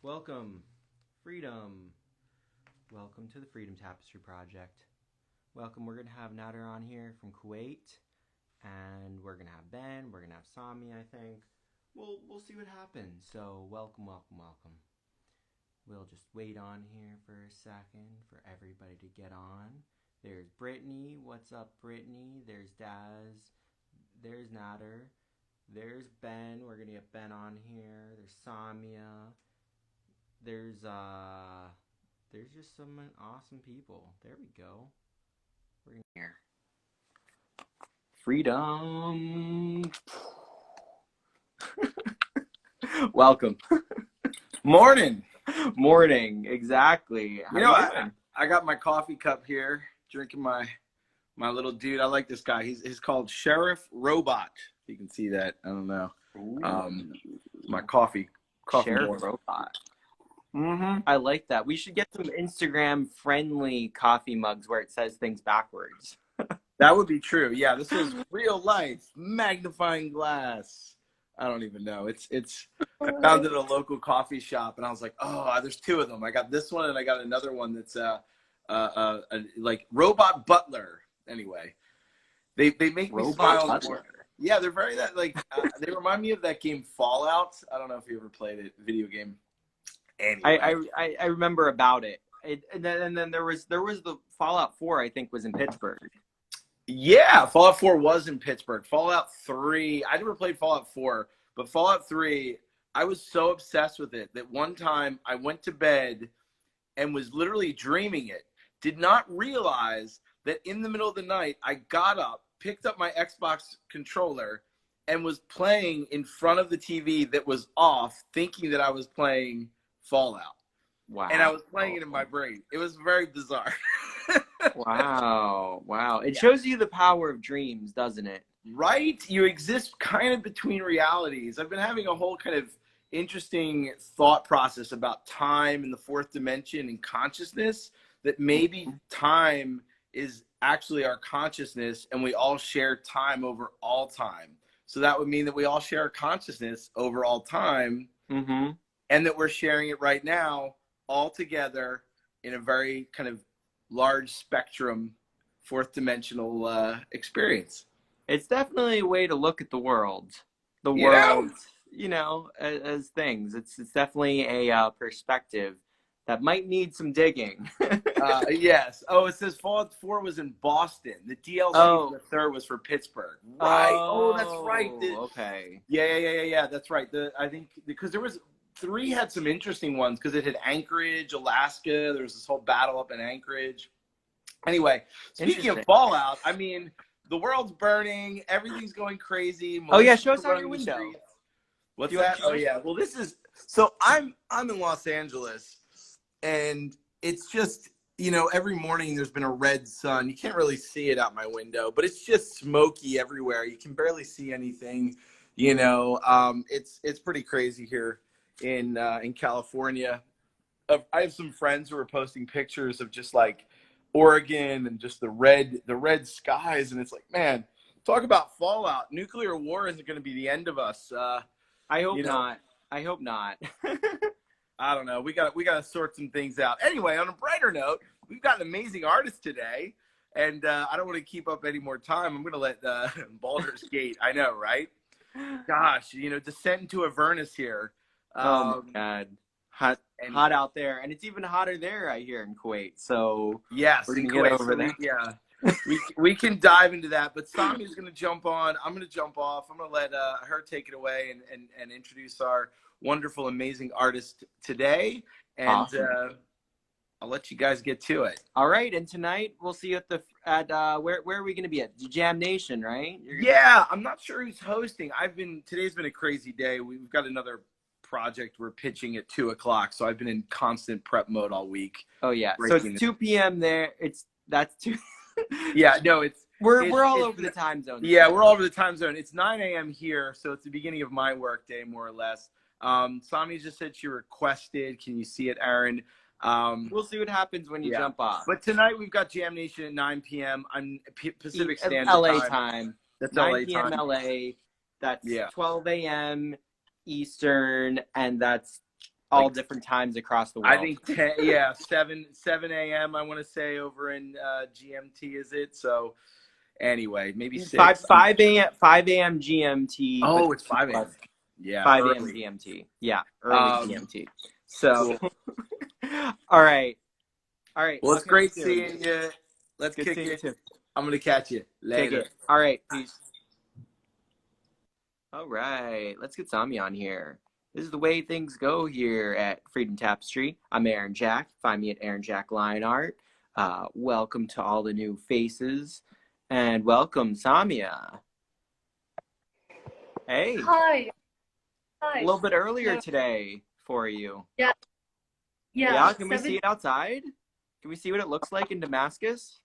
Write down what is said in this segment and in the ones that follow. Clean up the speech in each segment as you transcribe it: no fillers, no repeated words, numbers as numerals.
Welcome, Freedom. Welcome to the Freedom Tapestry Project. Welcome. We're gonna have Nader on here from Kuwait, and we're gonna have Ben. We're gonna have Samia. I think we'll see what happens. So welcome. We'll just wait on here for a second for everybody to get on. There's Brittany. What's up, Brittany? There's Daz. There's Nader. There's Ben. We're gonna get Ben on here. There's Samia. There's just some awesome people. There we go. We're in here. Freedom. Welcome. Morning. Exactly. I got my coffee cup here, drinking my little dude. I like this guy. He's called Sheriff Robot. You can see that. I don't know. My coffee Sheriff board. Robot. Mm-hmm. I like that. We should get some Instagram-friendly coffee mugs where it says things backwards. That would be true. Yeah, this is real life magnifying glass. I don't even know. I found it at a local coffee shop, and I was like, oh, there's two of them. I got this one, and I got another one that's like Robot Butler. Anyway, they make me smile. Yeah, they're very they remind me of that game Fallout. I don't know if you ever played it, video game. Anyway. I remember about it. And then there was the Fallout 4, I think, was in Pittsburgh. Yeah, Fallout 4 was in Pittsburgh. Fallout 3, I never played Fallout 4, but Fallout 3, I was so obsessed with it that one time I went to bed and was literally dreaming it. Did not realize that in the middle of the night, I got up, picked up my Xbox controller, and was playing in front of the TV that was off, thinking that I was playing Fallout. Wow. And I was playing it in my brain. It was very bizarre. Wow. It shows you the power of dreams, doesn't it? Right? You exist kind of between realities. I've been having a whole kind of interesting thought process about time and the fourth dimension and consciousness, that maybe time is actually our consciousness and we all share time over all time. So that would mean that we all share consciousness over all time. Mm-hmm. And that we're sharing it right now all together in a very kind of large spectrum, fourth dimensional experience. It's definitely a way to look at the world. The world, as things. It's definitely a perspective that might need some digging. Yes. Oh, it says Fallout 4 was in Boston. The DLC for the third was for Pittsburgh. Right. Oh, that's right. Okay. Yeah. That's right. I think because there was 3 had some interesting ones because it had Anchorage, Alaska. There was this whole battle up in Anchorage. Anyway, speaking of Fallout, I mean, the world's burning. Everything's going crazy. Oh yeah, show us out your window. What's that? Oh yeah. Well, this is so I'm in Los Angeles, and it's just every morning there's been a red sun. You can't really see it out my window, but it's just smoky everywhere. You can barely see anything. It's pretty crazy here in California. I have some friends who are posting pictures of just like Oregon and just the red skies, and it's like, man, talk about fallout. Nuclear war isn't going to be the end of us. I hope not. I hope not. I don't know. We got to sort some things out. Anyway, on a brighter note, we've got an amazing artist today, and I don't want to keep up any more time. I'm going to let Baldur's Gate. I know, right? Gosh, descent into Avernus here. Oh my God, hot out there, and it's even hotter there, I hear, in Kuwait. So yes, we're gonna get over that. Yeah, we can dive into that. But Samia's gonna jump on. I'm gonna jump off. I'm gonna let her take it away and introduce our wonderful, amazing artist today. And awesome. I'll let you guys get to it. All right, and tonight we'll see you at where are we gonna be at? Jam Nation, right? Yeah, I'm not sure who's hosting. Today's been a crazy day. We've got another project we're pitching at 2:00, so I've been in constant prep mode all week. Oh yeah, so it's 2 p.m. there. That's 2. Yeah, no, we're all over the time zone. Yeah, we're all over the time zone. It's 9 a.m. here, so it's the beginning of my work day, more or less. Sami just said she requested. Can you see it, Aaron? We'll see what happens when you jump off. But tonight we've got Jam Nation at 9 p.m. on Pacific Standard LA time. That's 9 LA p.m. time. LA. That's 12 a.m. Eastern, and that's all like, different times across the world. I think 7 a.m. I want to say over in GMT, is it? So anyway, maybe 6. 5 a.m. GMT. Oh, it's 5 a.m. Yeah, 5 a.m. early. GMT. Yeah, early GMT. So, Cool. all right. Well, it's great seeing you. Let's kick it. Too. I'm gonna catch you later. All right, peace. All right, let's get Samia on here. This is the way things go here at Freedom Tapestry. I'm Aaron Jack. Find me at Aaron Jack Line Art. Welcome to all the new faces, and welcome Samia. Hey. Hi. A little bit earlier today for you. Yeah. Can we see it outside? Can we see what it looks like in Damascus?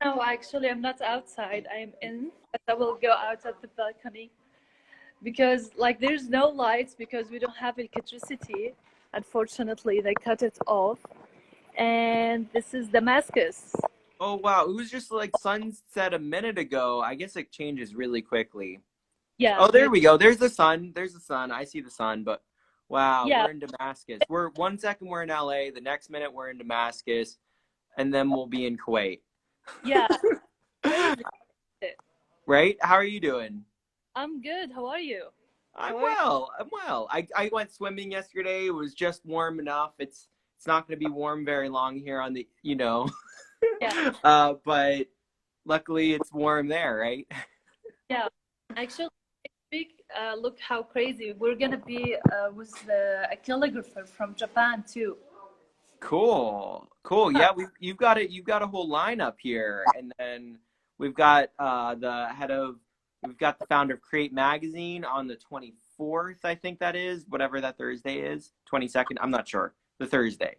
No, actually, I'm not outside. I'm in, but I will go out at the balcony because, like, there's no lights because we don't have electricity. Unfortunately, they cut it off. And this is Damascus. Oh, wow. It was just like sunset a minute ago. I guess it changes really quickly. Yeah. Oh, there we go. There's the sun. There's the sun. I see the sun, but wow, yeah. We're in Damascus. We're 1 second we're in LA, the next minute we're in Damascus, and then we'll be in Kuwait. Yeah. Right? How are you doing? I'm good. How are you? I'm well. I went swimming yesterday. It was just warm enough. It's not going to be warm very long here on the, Yeah. But luckily it's warm there, right? Yeah. Actually, look how crazy. We're going to be with a calligrapher from Japan too. Cool. Yeah, you've got a whole lineup here, and then we've got we've got the founder of Create Magazine on the 24th, I think that is, whatever that Thursday is, 22nd, I'm not sure, the Thursday.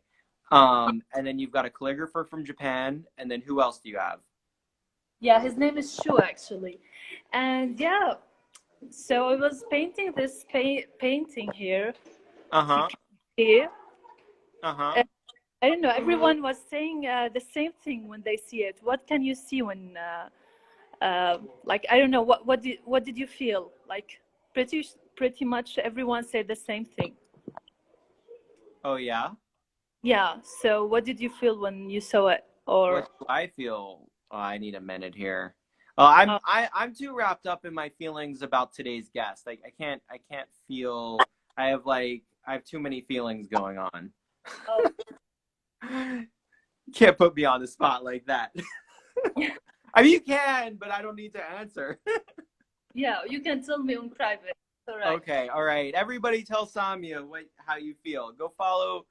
And then you've got a calligrapher from Japan, and then who else do you have? Yeah, his name is Shu actually, and yeah, so I was painting this painting here. Here. I don't know. Everyone was saying the same thing when they see it. What can you see when, like, I don't know. What did you feel? Like, pretty much everyone said the same thing. Oh yeah. Yeah. So, what did you feel when you saw it? Or what do I feel? Oh, I need a minute here. I'm too wrapped up in my feelings about today's guest. Like, I can't feel. I have too many feelings going on. Oh. You can't put me on the spot like that. I mean, you can, but I don't need to answer. Yeah, you can tell me on private. All right. Okay, all right. Everybody tell Samia how you feel. Go follow.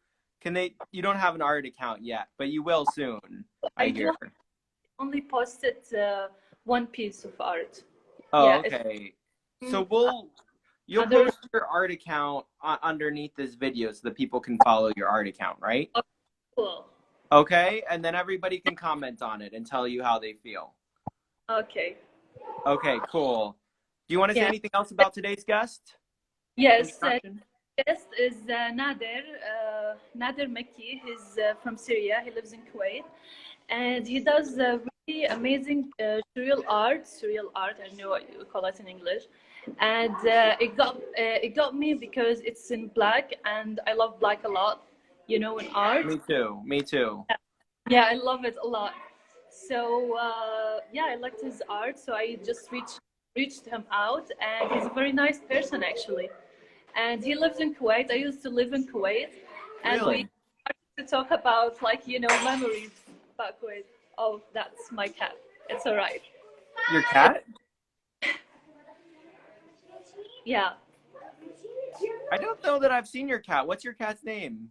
You don't have an art account yet, but you will soon. I hear. Only posted one piece of art. Oh, yeah, okay. So you'll post your art account underneath this video so that people can follow your art account, right? Okay, cool. Okay, and then everybody can comment on it and tell you how they feel. Okay. Okay, cool. Do you want to say anything else about today's guest? Yes. Guest is Nader Makki. He's from Syria. He lives in Kuwait, and he does really amazing surreal art. I don't know what you call it in English. And it got me because it's in black, and I love black a lot, in art. Me too. Yeah, I love it a lot. So I liked his art, so I just reached him out, and he's a very nice person actually. And he lives in Kuwait. I used to live in Kuwait, and we started to talk about memories about Kuwait. Oh, that's my cat. It's all right. Your cat? Yeah. I don't know that I've seen your cat. What's your cat's name?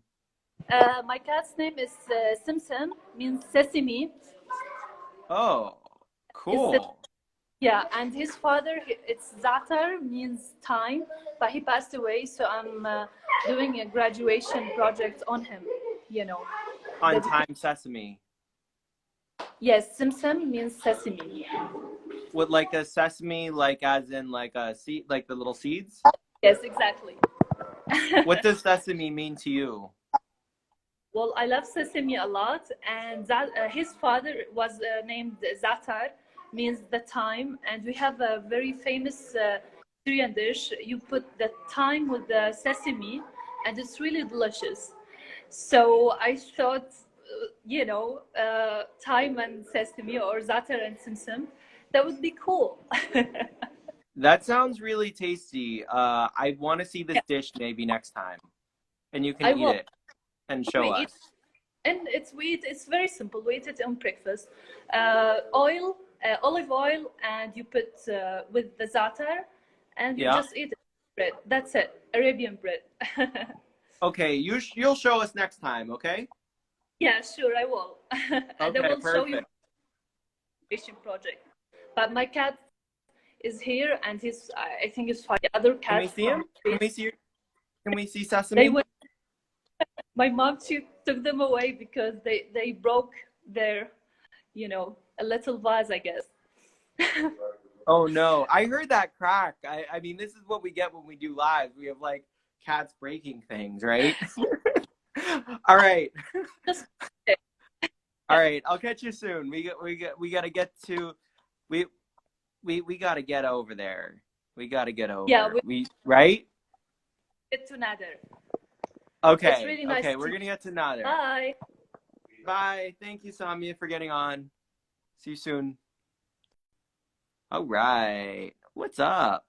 My cat's name is Simsim, means sesame. Oh, cool. Yeah, and his father, it's Zatar, means time, but he passed away, so I'm doing a graduation project on him, On Time Sesame. Yes, Simsim means sesame. With like a sesame, like as in like a seed, like the little seeds? Yes, exactly. What does sesame mean to you? Well, I love sesame a lot, and his father was named Zatar, means the time, and we have a very famous Syrian dish. You put the thyme with the sesame, and it's really delicious. So I thought, thyme and sesame, or za'atar and simsim, that would be cool. That sounds really tasty. I want to see this dish maybe next time, and you can eat it and show us. And it's very simple. We eat it on breakfast. Oil, olive oil, and you put with the za'atar, and you just eat it. Bread. That's it. Arabian bread. Okay, you'll show us next time, okay? Yeah, sure, I will. And I will show you the project. But my cat is here, and I think he's fine. The other cat. Can we see him? Can we see Sesame? My mom took them away because they broke their, a little vase, I guess. Oh no, I heard that crack. I mean, this is what we get when we do live. We have like cats breaking things, right? All right. All right, I'll catch you soon. We got to get to we got to get over there. We got to get over. Yeah, right? Get to Nader. Okay. It's really nice. Okay, we're going to get to Nader. Bye. Bye. Thank you, Samia, for getting on. See you soon. All right. What's up?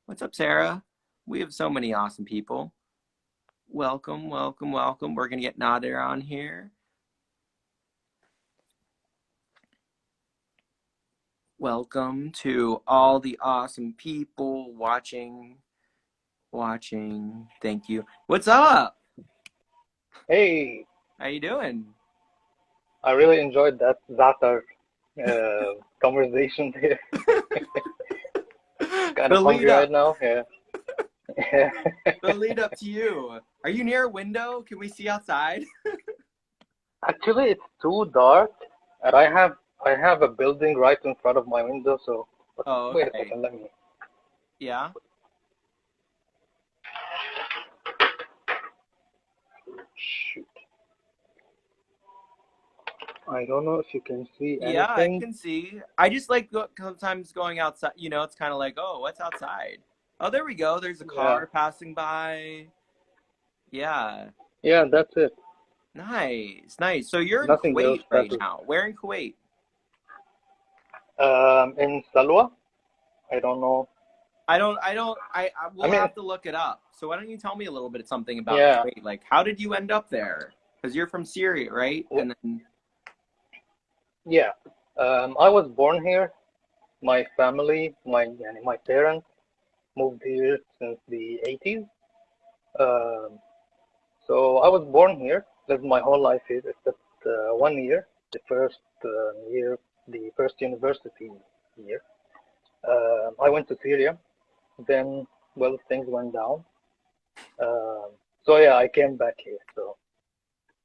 What's up, Sarah? We have so many awesome people. Welcome, welcome, welcome. We're going to get Nader on here. Welcome to all the awesome people watching. Thank you. What's up? Hey. How you doing? I really enjoyed that za'atar conversation here. Kind of hungry right now. Yeah. The lead up to you. Are you near a window? Can we see outside? Actually, it's too dark, and I have a building right in front of my window. So wait a second, let me. Yeah. Shoot. I don't know if you can see anything. Yeah, I can see. I just like sometimes going outside. It's kind of like, oh, what's outside? Oh, there we go. There's a car passing by. Yeah. Yeah, that's it. Nice, nice. So you're Nothing in Kuwait else, right now. Where in Kuwait? In Salwa. I don't know. We'll have to look it up. So why don't you tell me a little bit something about Kuwait? Like, how did you end up there? Because you're from Syria, right? And then. Yeah, I was born here. My family, my parents moved here since the 80s. So I was born here, lived my whole life here, except 1 year, the first year, the first university year. I went to Syria. Then, well, things went down. So yeah, I came back here. So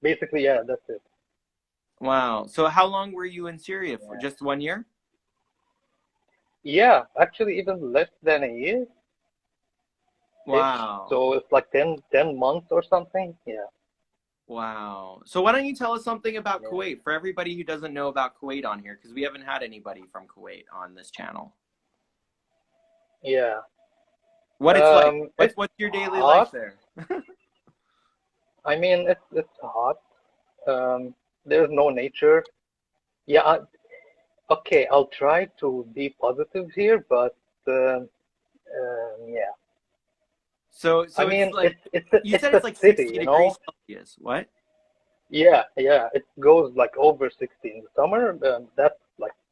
basically, yeah, that's it. Wow. So how long were you in Syria for? Just 1 year? Yeah, actually even less than a year. Wow. So it's like 10 months or something. Yeah. Wow. So why don't you tell us something about Kuwait for everybody who doesn't know about Kuwait on here, because we haven't had anybody from Kuwait on this channel. Yeah. What it's like? What's your daily life there? I mean, it's hot. There's no nature. Yeah. Okay, I'll try to be positive here, but yeah. So I mean, it's like it's said a it's like city, 60 degrees Celsius. What? Yeah, it goes like over 60 in the summer.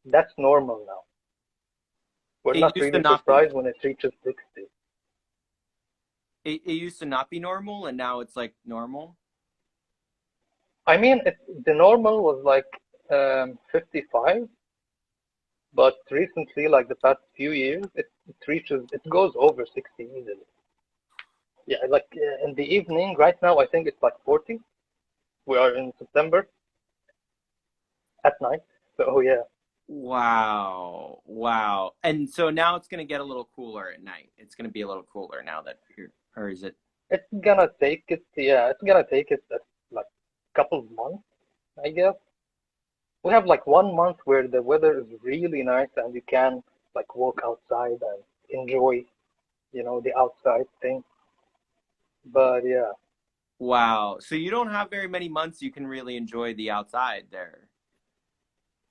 That's normal now. We're not really surprised when it reaches 60. It used to not be normal, and now it's like normal. I mean, the normal was like 55, but recently, like the past few years, it goes over 60 easily. Yeah, like in the evening, right now, I think it's like 40. We are in September at night. So, yeah. Wow. And so now it's going to get a little cooler at night. It's going to be a little cooler now that or is it? It's going to take it like a couple of months, I guess. We have like 1 month where the weather is really nice and you can like walk outside and enjoy, the outside thing. But yeah. Wow. So you don't have very many months you can really enjoy the outside there.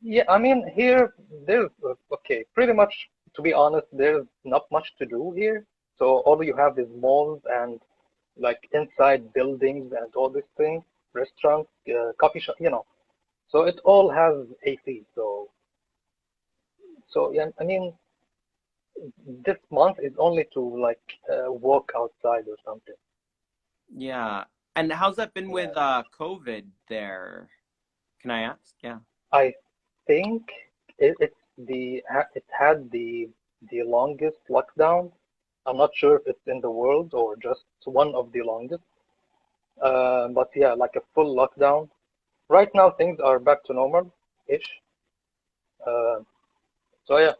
Yeah, I mean, here, there's, okay, pretty much, to be honest, there's not much to do here. So all you have is malls and like inside buildings and all these things, restaurants, coffee shop, you know. So it all has AC. So yeah, I mean, this month is only to like walk outside or something. Yeah. And how's that been with Yeah. COVID there? Can I ask? Yeah. I think it had the longest lockdown. I'm not sure if it's in the world or just one of the longest. But yeah, like a full lockdown. Right now things are back to normal-ish. Uh, so yeah,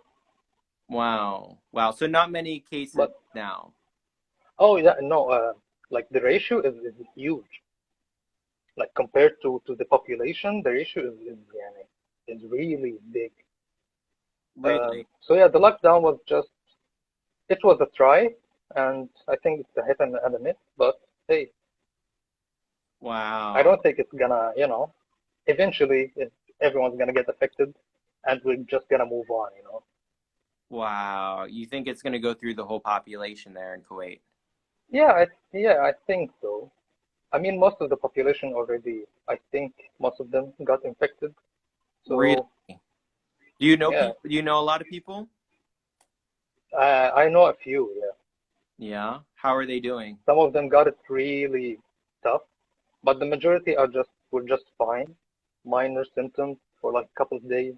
Wow. Wow. So not many cases but now. oh yeah, no, like the ratio is huge. Like compared to the population, the ratio is really big. Really? So yeah, the lockdown was just it was a try, and I think it's a hit and a miss. But hey, I Wow. don't think it's gonna, eventually everyone's gonna get affected, and we're just gonna move on, you know. Wow. You think it's going to go through the whole population there in Kuwait? Yeah, I think so. I mean, most of the population already, I think most of them got infected. Really? So Do you know yeah, people? Do you know a lot of people? I know a few. Yeah, Yeah. How are they doing? some of them got it really tough, but the majority were just fine, minor symptoms for like a couple of days.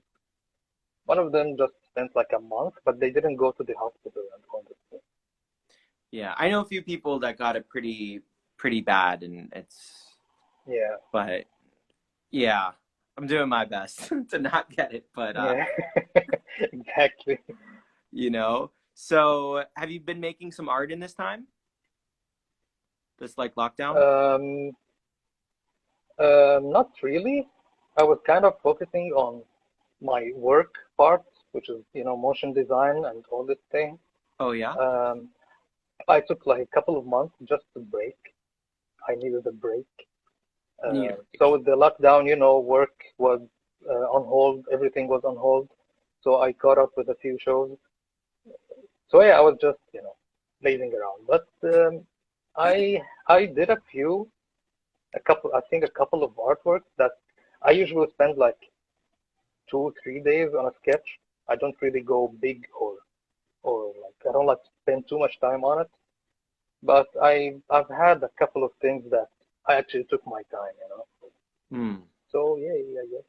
One of them just spent like a month, but they didn't go to the hospital and all this thing. Yeah. I know a few people that got it pretty bad, and Yeah, but yeah, I'm doing my best to not get it, but yeah, exactly. you know. So, have you been making some art in this time? This like lockdown? Um, Not really. I was kind of focusing on my work part, which is, motion design and all this thing. Oh yeah. Um, I took like a couple of months just to break. I needed a break. Need a So break. with the lockdown, work was on hold. Everything was on hold. So I caught up with a few shows. So yeah, I was just, lazing around. But I did I think a couple of artworks that I usually spend like 2, 3 days on a sketch. I don't really go big or like I don't like to spend too much time on it. But I've had a couple of things that I actually took my time, you know. Hmm. So yeah, I guess.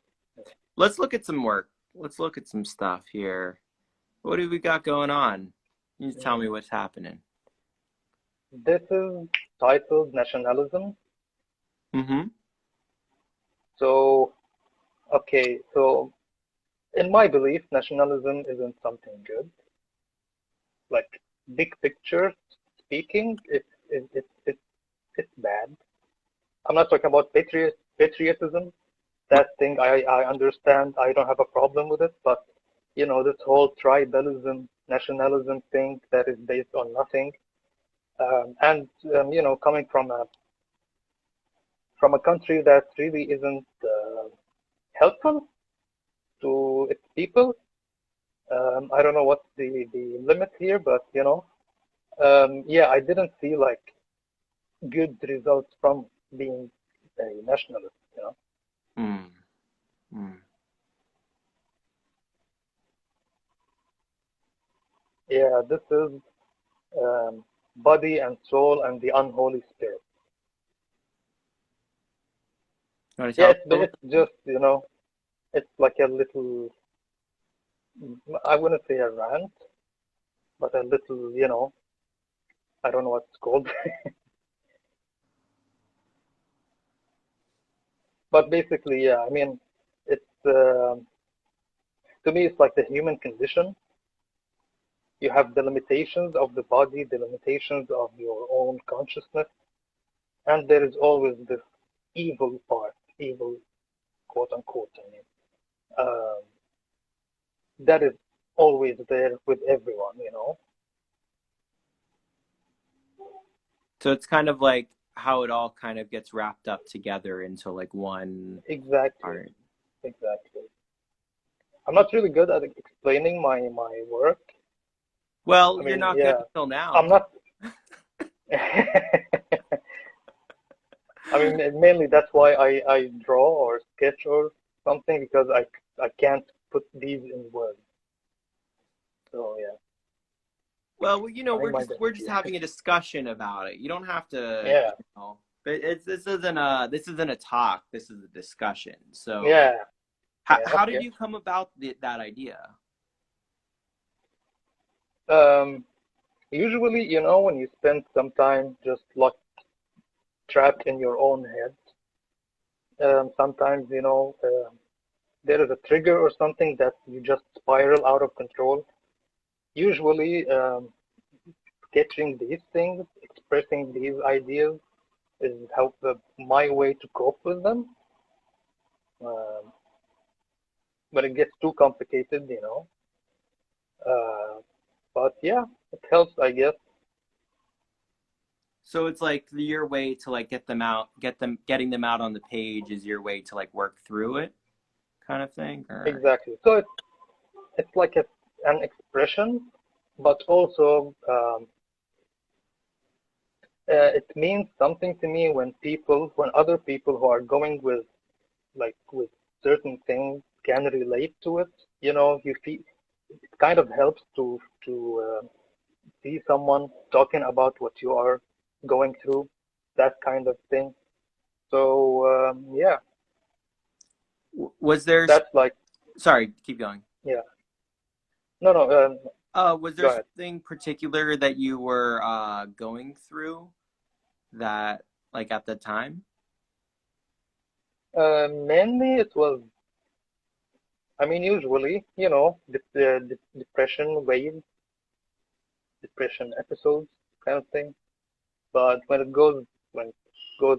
Let's look at some work. Let's look at some stuff here. What do we got going on? You just tell me Mm. what's happening. This is titled Nationalism. Mm-hmm. So okay, so in my belief, nationalism isn't something good. Like big picture speaking, it's bad. I'm not talking about patriotism. That thing I understand. I don't have a problem with it. But this whole tribalism, nationalism thing that is based on nothing, and coming from a country that really isn't helpful to its people. I don't know what's the limit here, but yeah, I didn't see like good results from being a nationalist. Hmm. Hmm. Yeah, this is body and soul and the unholy spirit. You want to Yeah, tell us it's a little? it's just it's like a little, I wouldn't say a rant, but a little, I don't know what it's called. But basically, yeah, I mean, it's to me, it's like the human condition. You have the limitations of the body, the limitations of your own consciousness, and there is always this evil part, evil, quote unquote, I mean, um, that is always there with everyone. So it's kind of like how it all kind of gets wrapped up together into like one art. Exactly. I'm not really good at explaining my work. Well, you're not good until now. I'm not. I mean, mainly that's why I draw or sketch or something, because I can't put these in words. So yeah. Well, you know, we're just having a discussion about it. You don't have to. Yeah. You know, but this isn't a talk. This is a discussion. So yeah. How did you come about that idea? Usually, you know, when you spend some time just locked, trapped in your own head, sometimes, you know, there is a trigger or something that you just spiral out of control. Usually, sketching these things, expressing these ideas is my way to cope with them. But it gets too complicated, you know. But yeah, it helps, I guess. So it's like your way to like getting them out on the page is your way to like work through it, kind of thing. Or... Exactly. So it's like an expression, but also it means something to me when other people who are going with certain things can relate to it. You know, you feel it kind of helps to see someone talking about what you are going through, that kind of thing. So yeah. Was there? That's like. Sorry, keep going. Yeah. No. Was there something particular that you were going through that, like, at the time? Mainly it was. I mean, usually, you know, the depression waves, depression episodes, kind of thing. But when it goes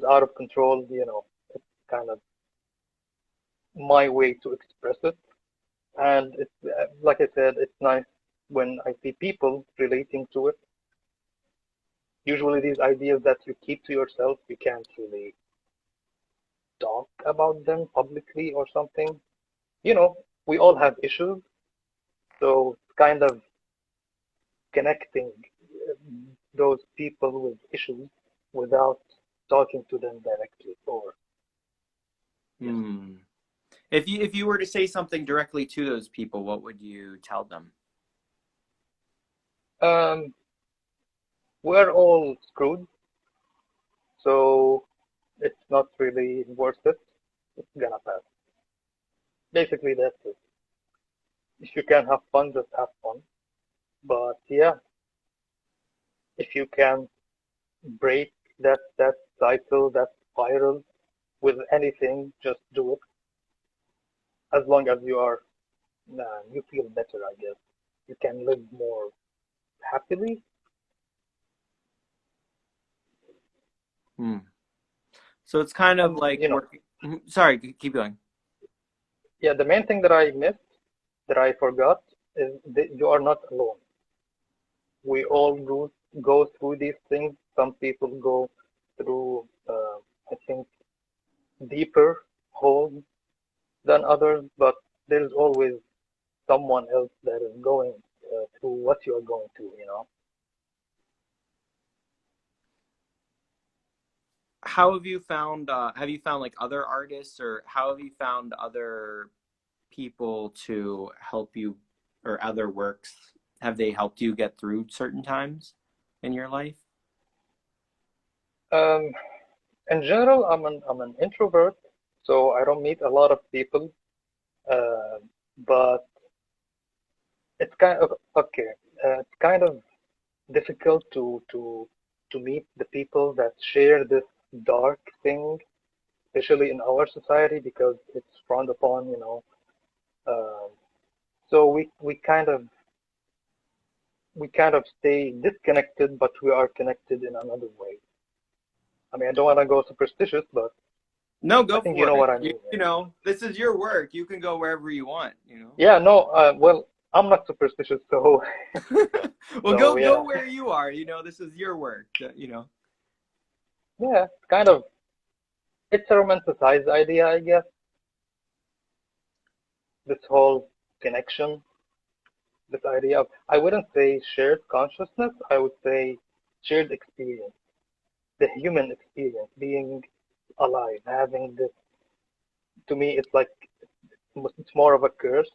out of control, you know, it's kind of my way to express it. And it's like I said, it's nice when I see people relating to it. Usually, these ideas that you keep to yourself, you can't really talk about them publicly or something. You know, we all have issues, so it's kind of connecting those people with issues without talking to them directly. Or if you were to say something directly to those people, what would you tell them? We're all screwed, so it's not really worth it. It's gonna pass. Basically, that's it. If you can have fun, just have fun. But yeah, if you can break that cycle, that spiral with anything, just do it. As long as you feel better, I guess. You can live more happily. So it's kind of like, you know, sorry, keep going. Yeah, the main thing that I missed, that I forgot, is that you are not alone. We all go through these things. Some people go through, I think, deeper holes than others, but there's always someone else that is going through what you are going through, you know. How have you found like other artists, or how have you found other people to help you, or other works? Have they helped you get through certain times in your life? In general, I'm an introvert, so I don't meet a lot of people. But it's kind of okay. It's kind of difficult to meet the people that share this dark thing, especially in our society, because it's frowned upon, you know. So we kind of stay disconnected, but we are connected in another way. I mean, I don't want to go superstitious, but no, go for it. You know what I mean. You know, this is your work. You can go wherever you want. You know. Yeah. No. Well, I'm not superstitious, so. Well, go where you are. You know, this is your work. You know. Yeah, kind of. It's a romanticized idea, I guess. This whole connection, this idea of, I wouldn't say shared consciousness, I would say shared experience. The human experience, being alive, having this, to me, it's like, it's more of a curse,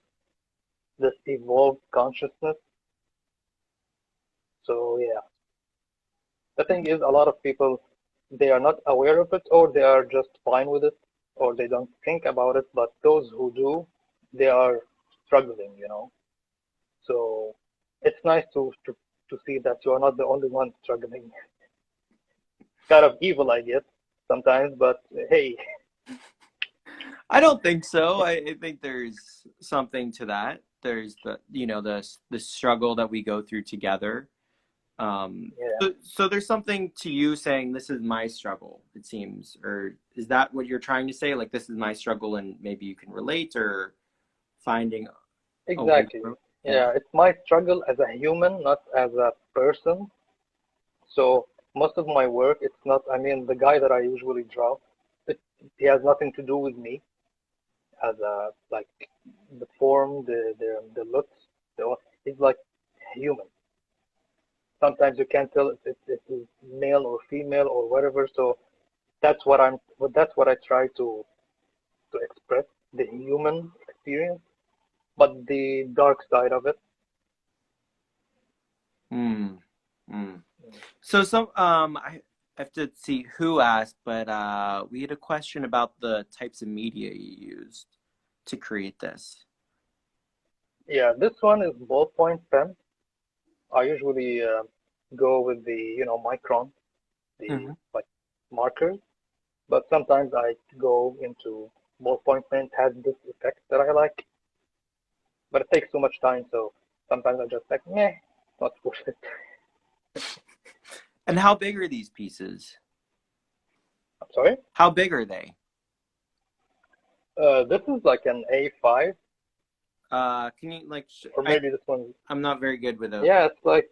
this evolved consciousness. So, yeah. The thing is, a lot of people, they are not aware of it, or they are just fine with it, or they don't think about it. But those who do, they are struggling, you know. So it's nice to see that you are not the only one struggling. Kind of evil, I guess, sometimes, but hey. I don't think so. I think there's something to that. There's the struggle that we go through together. Yeah. So there's something to you saying this is my struggle, it seems, or is that what you're trying to say? Like, this is my struggle and maybe you can relate, or finding a way Exactly. through? Yeah, it's my struggle as a human, not as a person. So most of my work, it's not, I mean, the guy that I usually draw, he has nothing to do with me as a, like, the form, the looks, he's like human. Sometimes you can't tell if it's male or female or whatever. So that's what I try to express, the human experience, but the dark side of it. Hmm. So I have to see who asked, but we had a question about the types of media you used to create this. Yeah, this one is ballpoint pen. I usually go with the Micron, the Mm-hmm. like markers, but sometimes I go into ballpoint pen. It has this effect that I like, but it takes too much time, so sometimes I just like, meh, not worth it. And how big are these pieces? I'm sorry. How big are they? This is like an A5, Can you or maybe this one. I'm not very good with those. Yeah, it's like,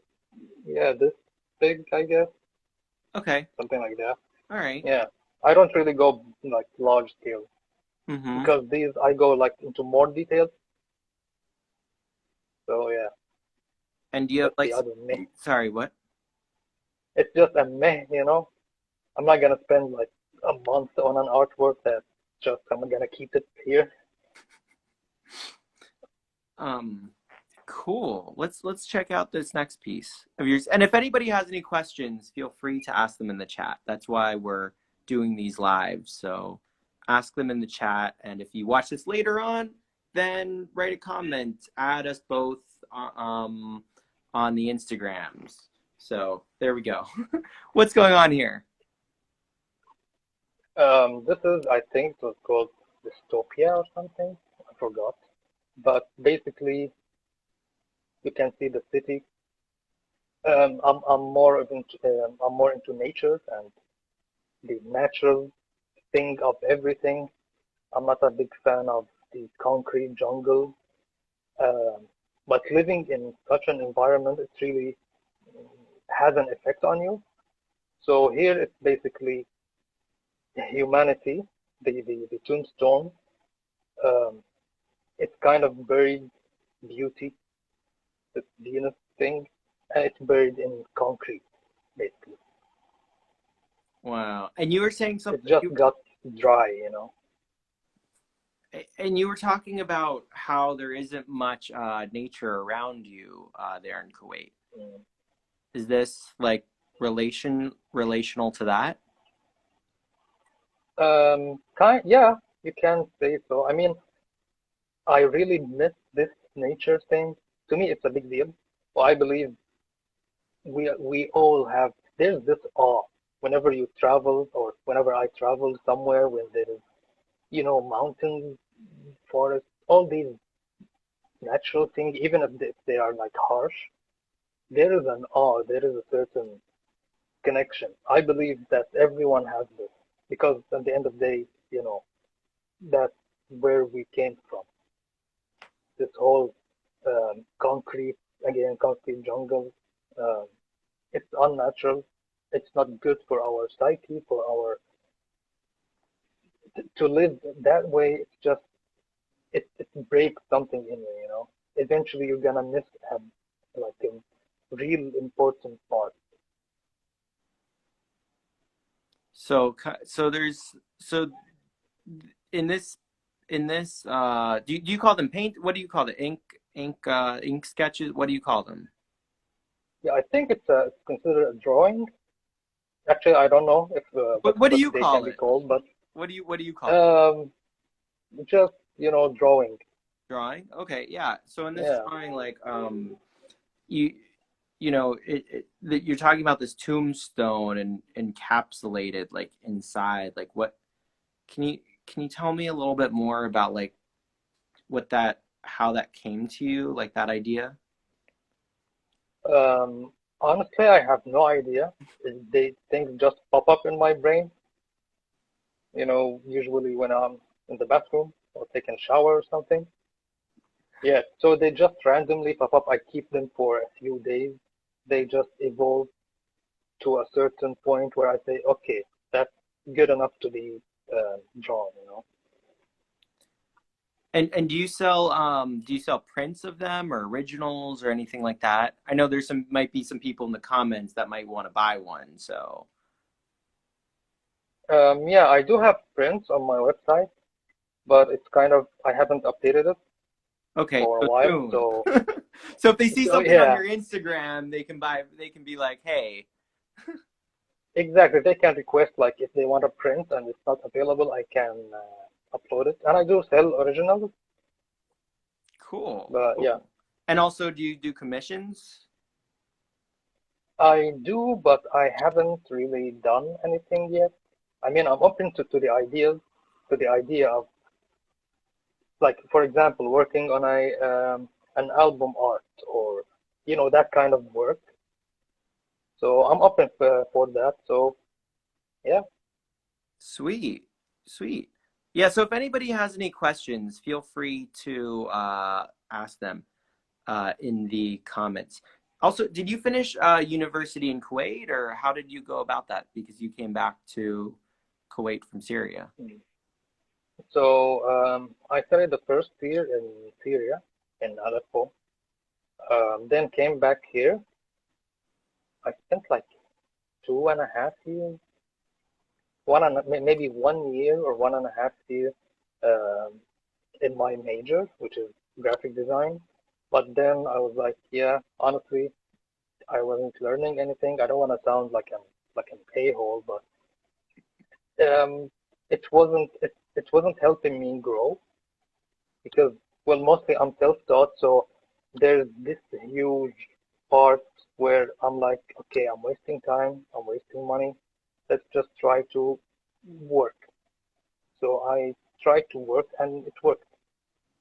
yeah, this big, I guess, Okay. something like that. All right. Yeah, I don't really go like large scale Mm-hmm. because these I go like into more details. So yeah, And do you have that's the other meh. sorry, what? It's just a meh, you know. I'm not gonna spend like a month on an artwork that just I'm gonna keep it here. Cool. Let's check out this next piece of yours. And if anybody has any questions, feel free to ask them in the chat. That's why we're doing these live. So ask them in the chat. And if you watch this later on, then write a comment. Add us both on the Instagrams. So there we go. What's going on here? This is, I think it was called Dystopia or something. I forgot. But basically, you can see the city. I'm more into nature and the natural thing of everything. I'm not a big fan of the concrete jungle. Um, but living in such an environment, it really has an effect on you. So here it's basically humanity, the tombstone. Um, it's kind of buried beauty, the Venus thing, and it's buried in concrete, basically. Wow. And you were saying something. It just got dry, you know. And you were talking about how there isn't much nature around you there in Kuwait. Mm. Is this like relational to that? Yeah, you can say so. I mean, I really miss this nature thing. To me, it's a big deal. Well, I believe we all have. There's this awe whenever you travel, or whenever I travel somewhere when there is, mountains, forests, all these natural things, even if they are like harsh, there is an awe, there is a certain connection. I believe that everyone has this because at the end of the day, that's where we came from. This whole concrete, again, concrete jungle. Um, it's unnatural. it's not good for our psyche, for our to live that way. It's just it breaks something in you, you know. Eventually, you're gonna miss like a real important part. So in this do you call them paint? What do you call it? Ink sketches? What do you call them? Yeah, I think it's considered a drawing. Actually, I don't know if What do you they call can be it? called, but What do you call it? just drawing. Drawing? Okay, yeah. So in this Yeah. drawing, like you that you're talking about this tombstone and encapsulated like inside. Like what can you tell me a little bit more about like how that came to you, like that idea? Honestly, I have no idea. Things just pop up in my brain. Usually when I'm in the bathroom or taking a shower or something. Yeah, so they just randomly pop up. I keep them for a few days. They just evolve to a certain point where I say, okay, that's good enough to be drawn, And do you sell prints of them or originals or anything like that? I know might be some people in the comments that might want to buy one, so. Yeah, I do have prints on my website, but it's I haven't updated it Okay, for a so while. soon. So, So if they see something on yeah, your Instagram, they can be like, hey. exactly. They can request, like, if they want a print and it's not available, I can upload it. And I do sell originals, Cool. but Cool. yeah, And also, do you do commissions? I do, but I haven't really done anything yet. I mean, I'm open to the idea of, like, for example, working on an album art or that kind of work. So I'm open for that. So yeah. Sweet. Sweet. Yeah, so if anybody has any questions, feel free to ask them in the comments. Also, did you finish university in Kuwait, or how did you go about that? Because you came back to Kuwait from Syria. So I studied the first year in Syria, in Aleppo. Then came back here. I spent like 2.5 years, maybe 1 year or 1.5 years um, in my major, which is graphic design. But then I was like, yeah, honestly, I wasn't learning anything. I don't want to sound like an a-hole, but it wasn't helping me grow because, well, mostly I'm self-taught, so there's this huge part where I'm like, okay, I'm wasting time, I'm wasting money. Let's just try to work. So I tried to work and it worked.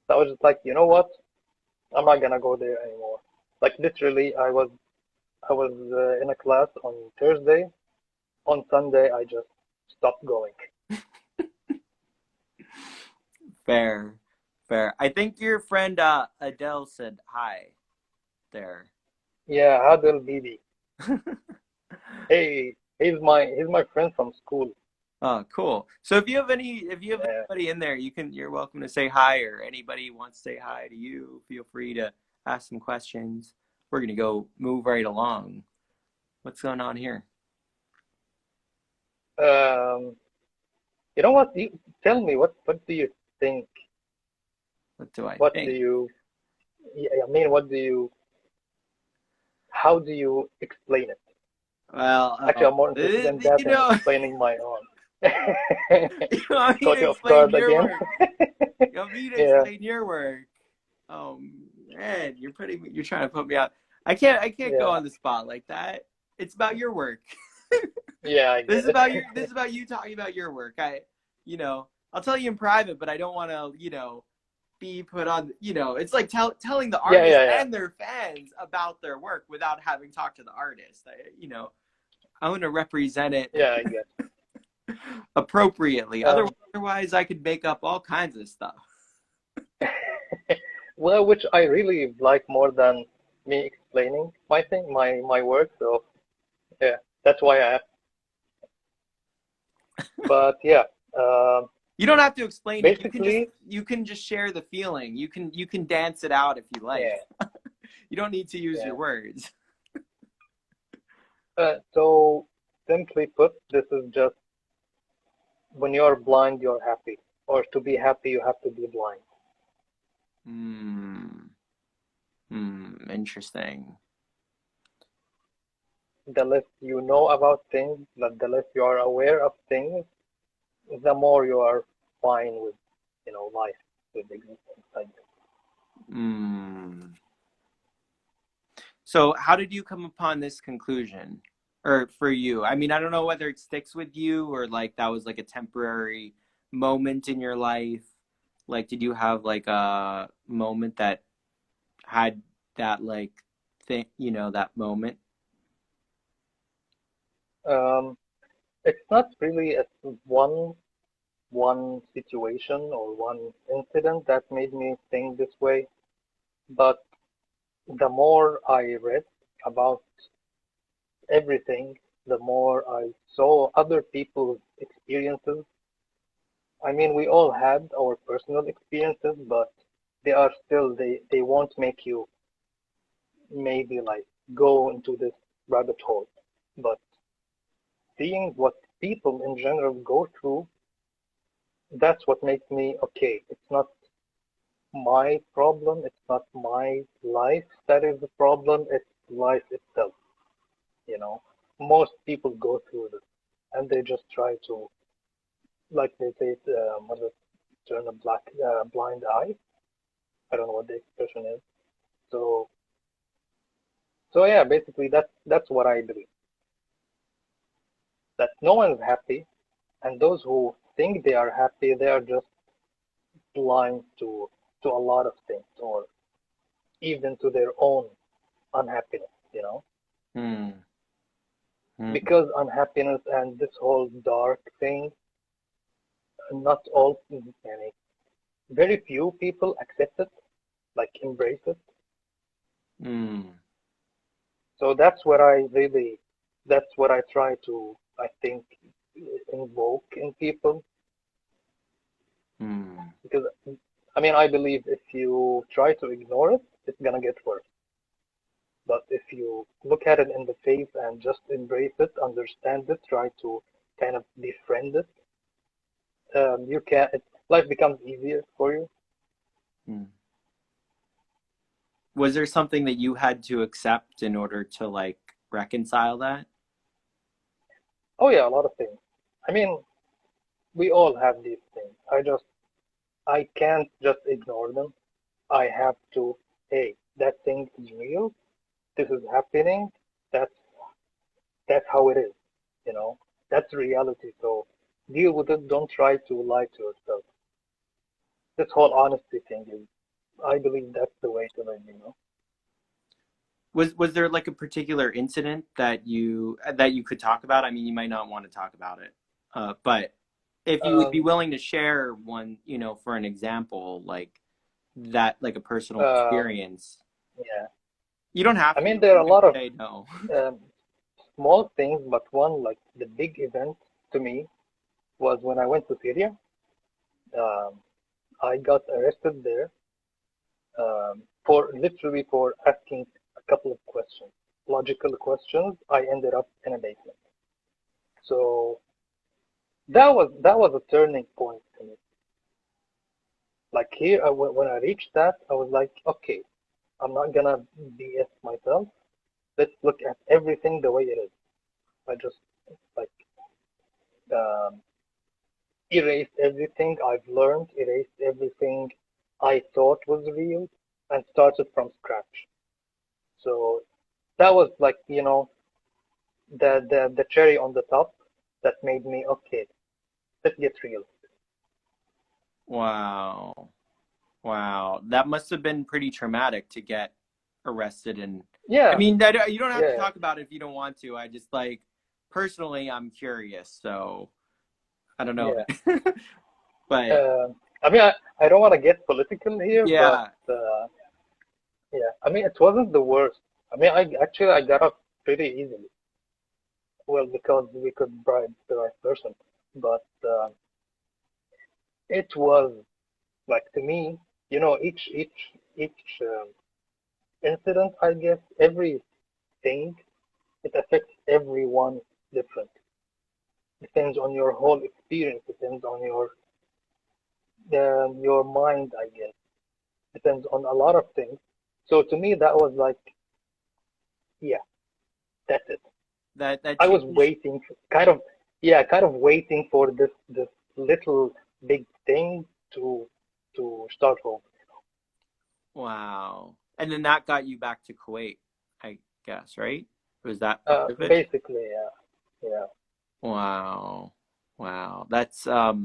So I was just like, you know what? I'm not gonna go there anymore. Like literally, I was in a class on Thursday. On Sunday, I just stopped going. Fair. I think your friend Adele said hi there. Yeah, Adel Bibi. Hey, he's my friend from school. Oh, cool. So if you have Yeah. anybody in there, you're welcome to say hi, or anybody wants to say hi to you, feel free to ask some questions. We're gonna go move right along. What's going on here? You know what? Tell me what do you think? What do I What do think? you? Yeah, I mean, how do you explain it? Well, Actually, I'm more interested in that than explaining my own. you want me Caught to you off explain guard your again. work? You want me to Yeah. explain your work? Oh man, you're trying to put me out. I can't Yeah. go on the spot like that. It's about your work. Yeah, I This get it. this is about you talking about your work. I'll tell you in private, but I don't want to, be put on, it's like telling the artist Yeah. and their fans about their work without having talked to the artist. I want to represent it Yeah, I get it. appropriately. Otherwise, I could make up all kinds of stuff. Well, which I really like more than me explaining my work. So, yeah. That's why I have. But yeah. You don't have to explain basically, it. You can just share the feeling. You can dance it out if you like. Yeah. You don't need to use your words. So simply put, this is just when you're blind, you're happy. Or to be happy, you have to be blind. Interesting. The less you know about things, the less you are aware of things, the more you are fine with, life, with existence, I guess. So how did you come upon this conclusion? Or for you? I mean, I don't know whether it sticks with you or like that was like a temporary moment in your life. Like, did you have like a moment that had that like thing, that moment? It's not really one situation or one incident that made me think this way, but the more I read about everything, the more I saw other people's experiences. I mean, we all had our personal experiences, but they are still, they won't make you maybe like go into this rabbit hole. But seeing what people in general go through, that's what makes me, okay, it's not my problem, it's not my life that is the problem, it's life itself. Most people go through this and they just try to, like they say, turn a blind eye. I don't know what the expression is. So yeah, basically that's what I believe. That no one is happy, and those who think they are happy, they are just blind to a lot of things, or even to their own unhappiness. Because unhappiness and this whole dark thing, not all, very few people accept it, like embrace it. So that's what I try to, I think, invoke in people. Because, I mean, I believe if you try to ignore it, it's gonna get worse. But if you look at it in the face and just embrace it, understand it, try to kind of befriend it, life becomes easier for you. Was there something that you had to accept in order to like reconcile that? Oh yeah, a lot of things. I mean, we all have these things. I can't just ignore them. I have to, hey, that thing is real. This is happening. That's how it is. That's reality. So deal with it. Don't try to lie to yourself. This whole honesty thing is, I believe that's the way to live. Was there like a particular incident that you could talk about? I mean, you might not want to talk about it, but if you would be willing to share one, for an example, like that, like a personal experience. Yeah. You don't have to. I mean, there are a lot of no. small things, but one, like the big event to me was when I went to Syria. I got arrested there for asking a couple of questions, logical questions. I ended up in a basement. So that was a turning point to me. Like here, when I reached that, I was like, okay, I'm not gonna BS myself. Let's look at everything the way it is. I just like erased everything I've learned, erased everything I thought was real, and started from scratch. So that was like, the cherry on the top that made me, okay, let's get real. Wow. That must have been pretty traumatic to get arrested. And yeah, I mean, you don't have to talk about it if you don't want to. I just like, personally, I'm curious, so I don't know. Yeah. But I mean, I don't want to get political here, yeah. But yeah, I mean, it wasn't the worst. I mean, I got up pretty easily. well, because we could bribe the right person. But it was like, to me, each incident, I guess, everything, it affects everyone different. Depends on your whole experience. Depends on your mind, I guess. Depends on a lot of things. So to me, that was like, yeah, that's it. That I was changed. waiting, kind of waiting for this little big thing to start over. Wow. And then that got you back to Kuwait, I guess, right? Was that part of it? Basically, yeah. Wow. Wow. That's a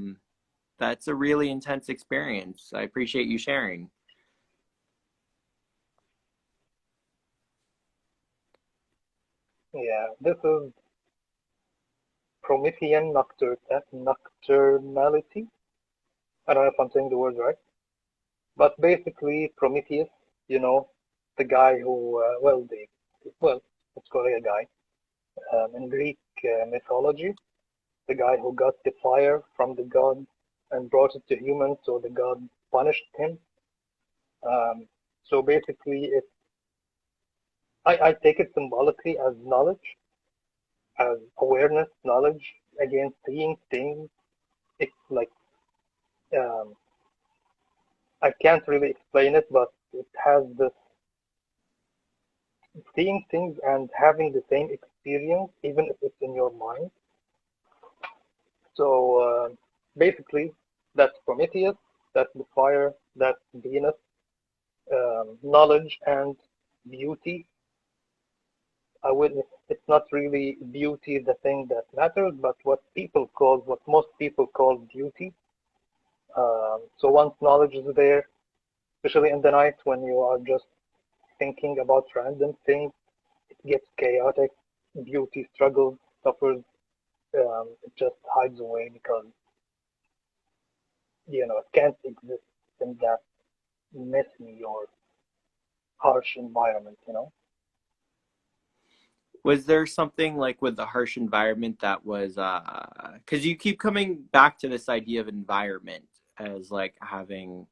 really intense experience. I appreciate you sharing. Yeah, this is Promethean Nocturnality. I don't know if I'm saying the word right. But basically, Prometheus, the guy who, let's call it a guy, in Greek mythology, the guy who got the fire from the god and brought it to humans, so the god punished him. So basically, I take it symbolically as knowledge, as awareness, knowledge, again, seeing things. It's like, um, I can't really explain it, but it has this seeing things and having the same experience, even if it's in your mind. So basically, that's Prometheus, that's the fire, that's Venus, knowledge and beauty. It's not really beauty the thing that matters, but what most people call beauty. So once knowledge is there, especially in the night when you are just thinking about random things, it gets chaotic. Beauty struggles, suffers. It just hides away because it can't exist in that messy or harsh environment. Was there something like with the harsh environment that was because you keep coming back to this idea of environment as like having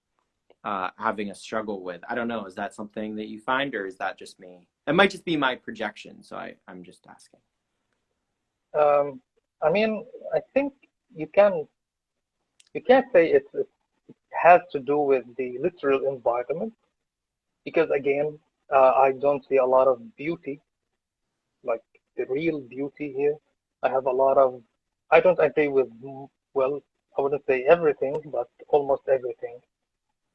a struggle with. I don't know, is that something that you find, or is that just me? It might just be my projection, so I'm just asking. I mean, I think you can you can't say it has to do with the literal environment because again, I don't see a lot of beauty, like the real beauty here. I have a lot of. I don't agree with, well, I wouldn't say everything, but almost everything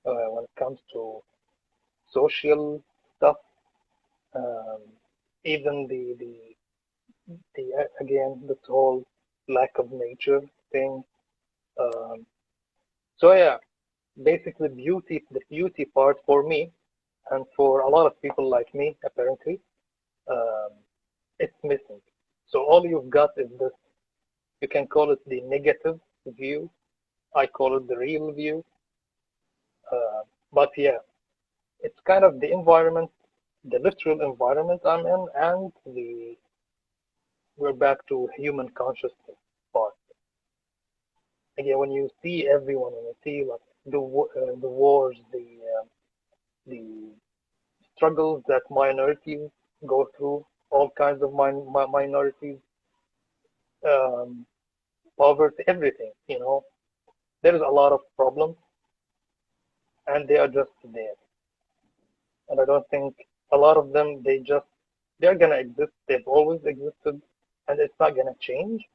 when it comes to social stuff. Um, even again, this whole lack of nature thing. Um, so yeah, basically the beauty part for me and for a lot of people like me, apparently, um, it's missing. So all you've got is this. You can call it the negative view. I call it the real view. But yeah, it's kind of the environment, the literal environment I'm in, and we're back to human consciousness part. Again, when you see everyone, when you see like the wars, the struggles that minorities go through, all kinds of minorities, um, poverty, everything, there is a lot of problems, and they are just there. And I don't think a lot of them, they're gonna exist. They've always existed, and it's not gonna change.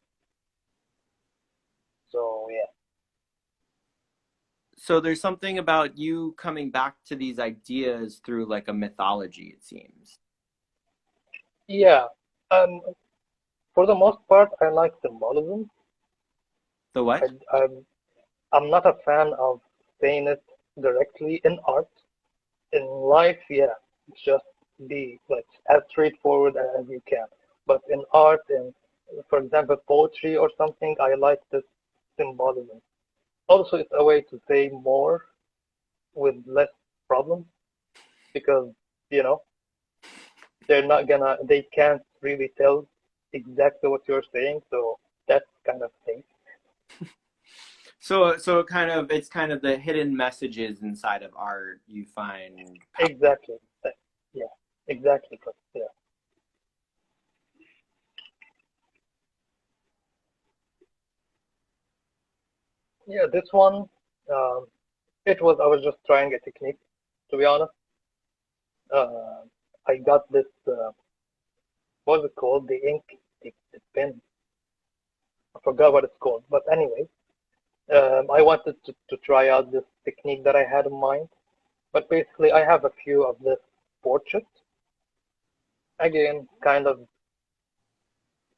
So yeah. So there's something about you coming back to these ideas through like a mythology, it seems. Yeah. Um, for the most part, I like symbolism. The I, what? I'm, I'm not a fan of saying it directly in art. In life, yeah, just be like as straightforward as you can. But in art, and for example, poetry or something, I like this symbolism. Also, it's a way to say more with less problems because you know they can't really tell. exactly what you're saying. So that's kind of safe. So it's kind of the hidden messages inside of art you find. Exactly. Yeah. Exactly. Yeah. Yeah. This one, I was just trying a technique, to be honest. I got this. What's it called? The ink, the pen. I forgot what it's called. But anyway, I wanted to try out this technique that I had in mind. But basically, I have a few of this portrait. Again, kind of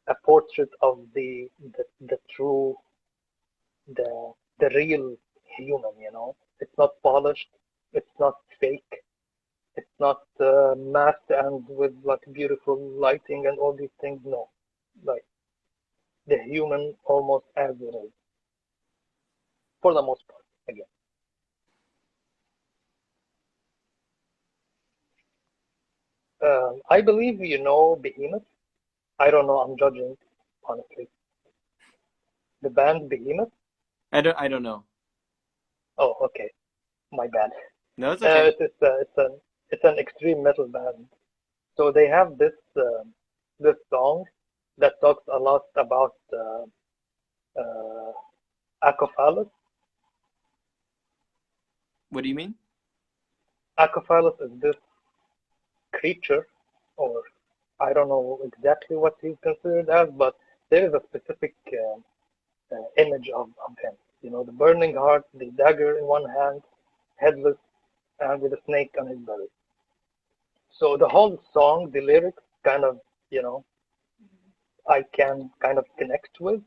a portrait of the true, the real human. It's not polished. It's not fake. It's not masked and with like beautiful lighting and all these things. No, like the human almost as it is, for the most part. Again, I believe you know Behemoth. I don't know. I'm judging, honestly. The band Behemoth. I don't know. Oh, okay. My bad. No, it's okay. It's an extreme metal band. So they have this song that talks a lot about uh, Acophalos. What do you mean? Acophalos is this creature, or I don't know exactly what he's considered as, but there is a specific image of him. The burning heart, the dagger in one hand, headless, and with a snake on his belly. So the whole song, the lyrics, kind of, I can kind of connect with,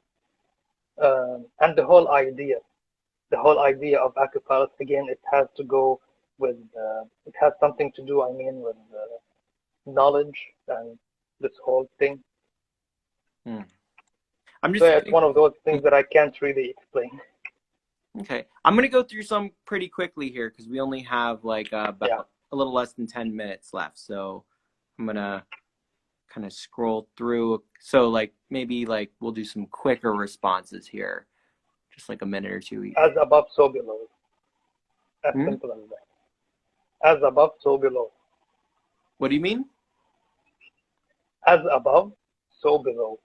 and the whole idea of Acrophalos, again, it has to go with, it has something to do, I mean, with knowledge and this whole thing. I'm just. So yeah, it's one of those things that I can't really explain. Okay, I'm gonna go through some pretty quickly here because we only have like about a little less than 10 minutes left. So I'm gonna kind of scroll through. So like maybe like we'll do some quicker responses here, just like a minute or two each. As above, so below. As simple as that. As above, so below. What do you mean? As above, so below.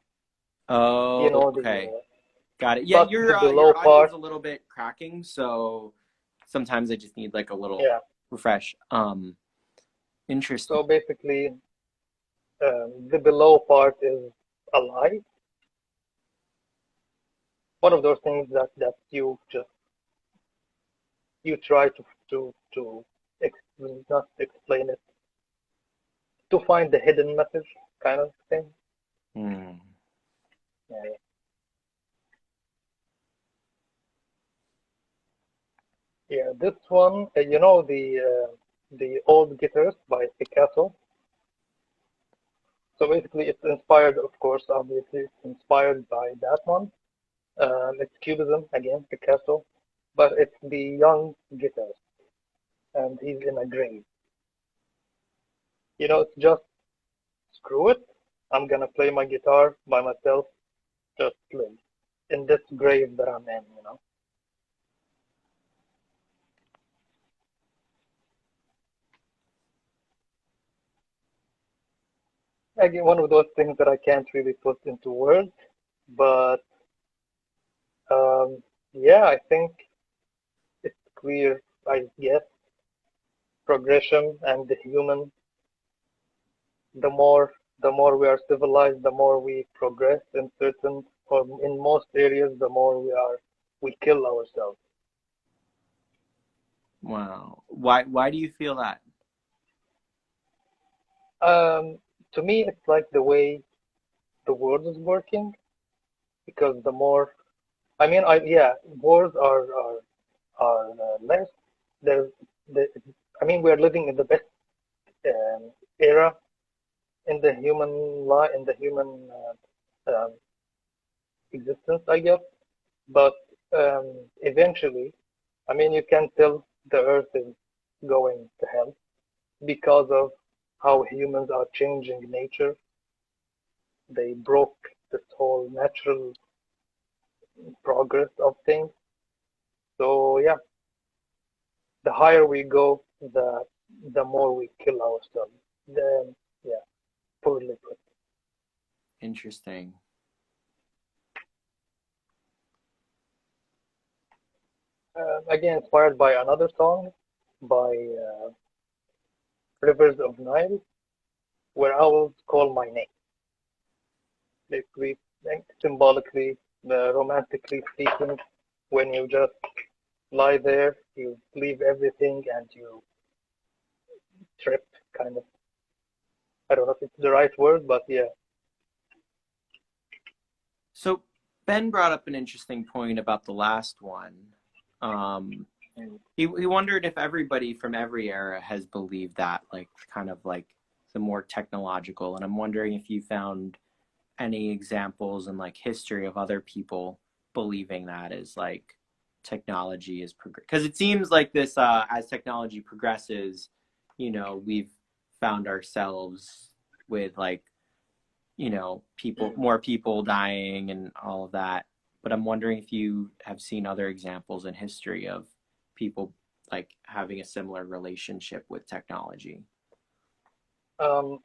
Oh, okay. Got it. Yeah, your below audio is a little bit cracking, so sometimes I just need like a little refresh. Interesting. So basically, the below part is a lie. One of those things that you try to not explain it, to find the hidden message kind of thing. Yeah. Yeah, this one, the old guitars by Picasso. So basically, it's inspired, of course, obviously, it's inspired by that one. It's Cubism, again, Picasso, but it's the young guitarist, and he's in a grave. It's just, screw it, I'm gonna play my guitar by myself, just play, in this grave that I'm in, Again, one of those things that I can't really put into words, but yeah, I think it's clear, I guess, progression and the human, the more we are civilized, the more we progress in certain, or in most areas, the more we kill ourselves. Wow. Why do you feel that? To me, it's like the way the world is working, because the more, I mean, wars are less. I mean, we're living in the best era in the human existence, I guess. But eventually, I mean, you can tell the Earth is going to hell because of how humans are changing nature, They broke this whole natural progress of things. So yeah, the higher we go, the more we kill ourselves. Then yeah, poorly put. Interesting. Again, inspired by another song by Rivers of Nile, where owls call my name. Basically, symbolically, romantically speaking, when you just lie there, you leave everything and you trip, kind of. I don't know if it's the right word, but yeah. So Ben brought up an interesting point about the last one. He wondered if everybody from every era has believed that, like, kind of like the more technological. And I'm wondering if you found any examples in like history of other people believing that as like technology is because it seems like this as technology progresses, you know, we've found ourselves with like, you know, more people dying and all of that. But I'm wondering if you have seen other examples in history of people like having a similar relationship with technology.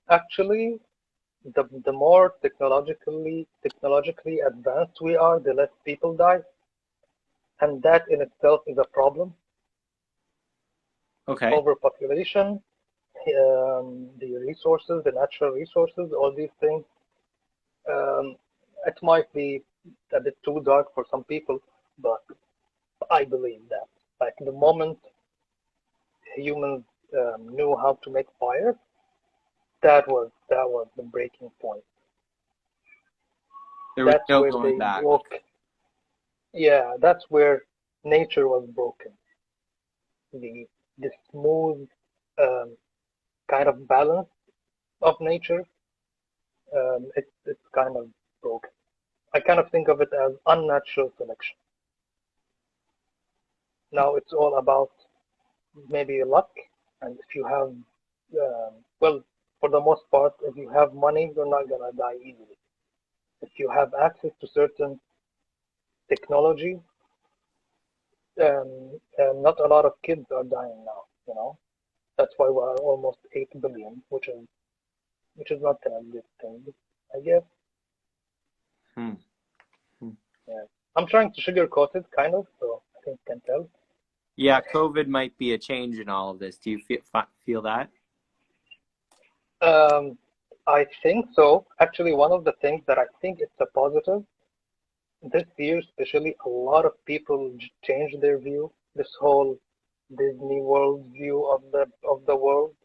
Actually, the more technologically advanced we are, the less people die, and that in itself is a problem. Okay. Overpopulation, the resources, the natural resources, all these things. It might be a bit too dark for some people, but I believe that. Like the moment humans knew how to make fire, that was the breaking point. There was That's no where going they back. broke. Yeah, that's where nature was broken. The smooth kind of balance of nature, it's kind of broken. I kind of think of it as unnatural selection. Now it's all about maybe luck, and if you have, well, for the most part, if you have money, you're not gonna die easily. If you have access to certain technology, not a lot of kids are dying now. You know, that's why we're almost 8 billion, which is not a good thing, I guess. Yeah, I'm trying to sugarcoat it, kind of, so I think you can tell. Yeah, COVID might be a change in all of this. Do you feel that? I think so. Actually, one of the things that I think it's a positive this year, especially, a lot of people changed their view. This whole Disney World view of the world.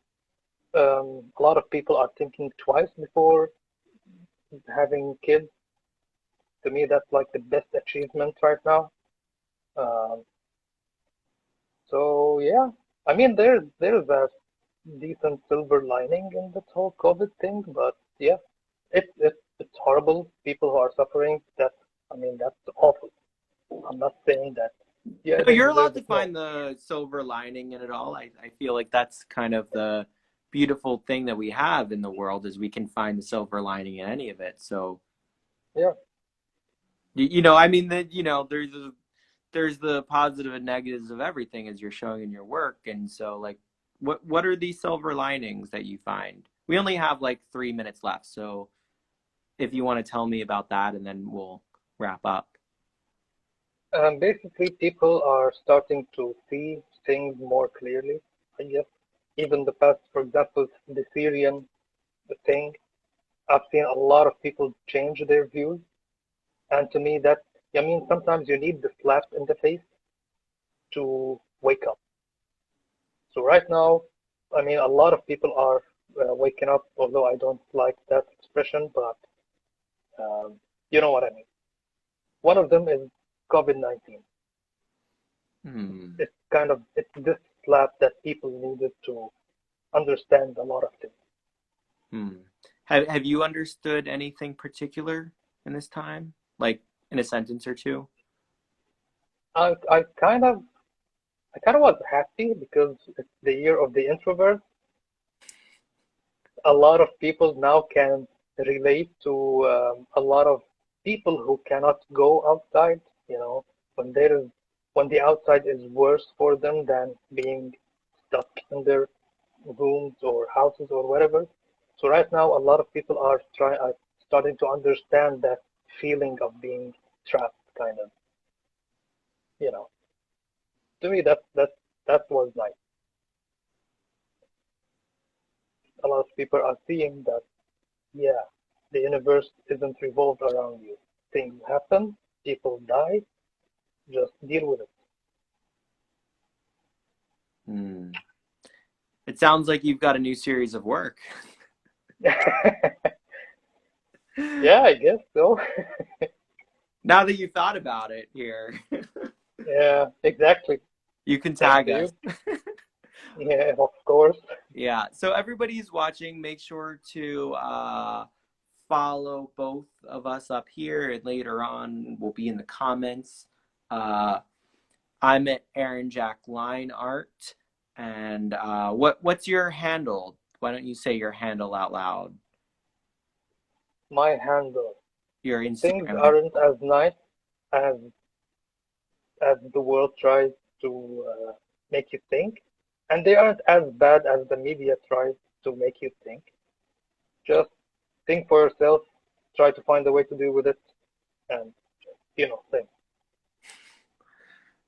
A lot of people are thinking twice before having kids. To me, that's like the best achievement right now. Um, so yeah, I mean, there's a decent silver lining in this whole COVID thing, but yeah, it's horrible. People who are suffering, that's awful. I'm not saying that. Yeah, No, they you're allowed deserve to it. No. find the silver lining in it all. I feel like that's kind of the beautiful thing that we have in the world is we can find the silver lining in any of it. So Yeah. you know, I mean that, you know, there's the positive and negatives of everything as you're showing in your work. And so like what are these silver linings that you find? We only have like 3 minutes left. So if you want to tell me about that and then we'll wrap up. Basically, people are starting to see things more clearly. I guess even the past, for example, the Syrian thing, I've seen a lot of people change their views, and to me, sometimes you need the slap in the face to wake up. So right now, a lot of people are waking up, although I don't like that expression, but you know what I mean. One of them is COVID-19. It's this slap that people needed to understand a lot of things. Have you understood anything particular in this time, like in a sentence or two? I kind of was happy because it's the year of the introvert. A lot of people now can relate to a lot of people who cannot go outside, you know, when the outside is worse for them than being stuck in their rooms or houses or whatever. So right now, a lot of people are starting to understand that feeling of being trapped, kind of. You know, to me, that was nice. A lot of people are seeing that, yeah, the universe isn't revolved around you. Things happen, people die, just deal with Hmm. It sounds like you've got a new series of work. it. Yeah, I guess so. Now that you thought about it here, Yeah, exactly. you can Thank tag you. us. Yeah, of course. Yeah. So everybody's watching, make sure to follow both of us up here, and later on will be in the comments. I'm at Aaron Jack Line Art, and what's your handle? Why don't you say your handle out loud? My handle. Your Things Instagram. aren't as nice as the world tries to make you think, and they aren't as bad as the media tries to make you think. Just think for yourself, try to find a way to deal with it, and you know, think.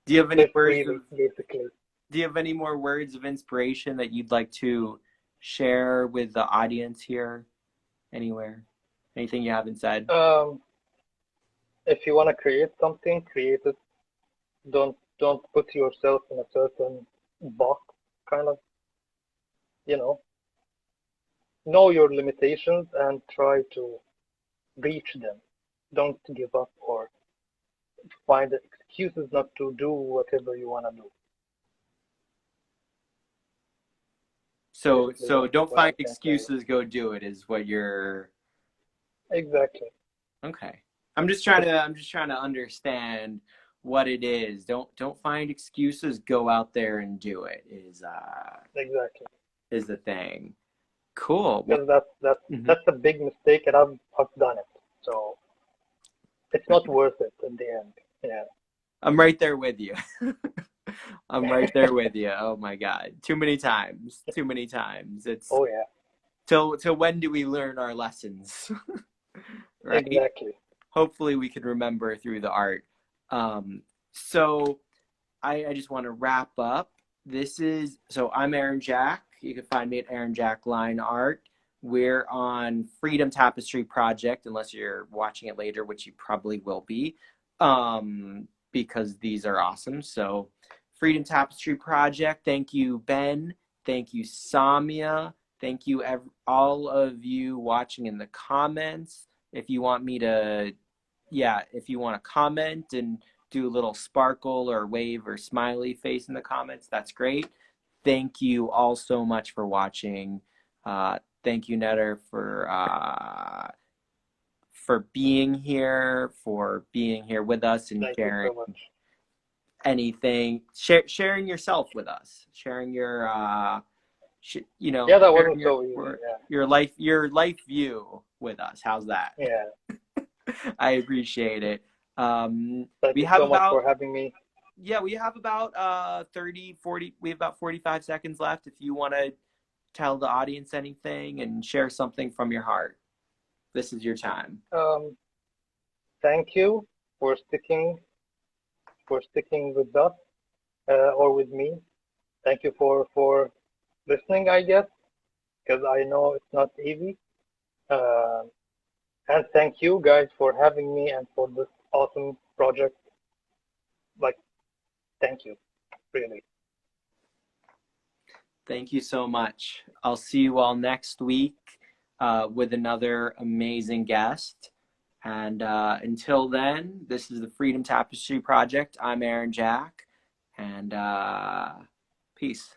Do you have any Live words freely, of, basically. do you have any more words of inspiration that you'd like to share with the audience here? Anywhere? Anything you haven't said? If you want to create something, create it. Don't put yourself in a certain box, kind of, you know your limitations and try to reach them. Don't give up or find excuses not to do whatever you want to do. So Basically, so that's don't what I find can say. excuses, go do it is what you're. Exactly. Okay. I'm just trying to understand what it is. Don't find excuses, go out there and do it Exactly. is the thing. Cool. Well, Because that's a big mistake, and I've done it. So it's not worth it in the end. Yeah. I'm right there with you. I'm right there with you. Oh my God. Too many times. Too many times. It's Oh yeah. till when do we learn our lessons? Right? Exactly. Hopefully we can remember through the art. So I just want to wrap up. So I'm Aaron Jack. You can find me at Aaron Jack Line Art. We're on Freedom Tapestry Project, unless you're watching it later, which you probably will be, because these are awesome. So Freedom Tapestry Project. Thank you, Ben. Thank you, Samia. Thank you, all of you watching in the comments. If you want me to, if you want to comment and do a little sparkle or wave or smiley face in the comments, that's great. Thank you all so much for watching. Thank you, Nader, for being here with us and Thank you sharing so much. anything, sharing yourself with us, sharing your Yeah, that wasn't so easy. Yeah. your life view with us. How's that? Yeah. I appreciate it. Thank We you have so much about, for having me. yeah, we have about 30, 40, we have about 45 seconds left. If you want to tell the audience anything and share something from your heart, this is your time. Thank you for sticking with us or with me. Thank you for listening, I guess, because I know it's not easy. And thank you guys for having me and for this awesome project. Like, thank you, really. Thank you so much. I'll see you all next week with another amazing guest. And until then, this is the Freedom Tapestry Project. I'm Aaron Jack, and peace.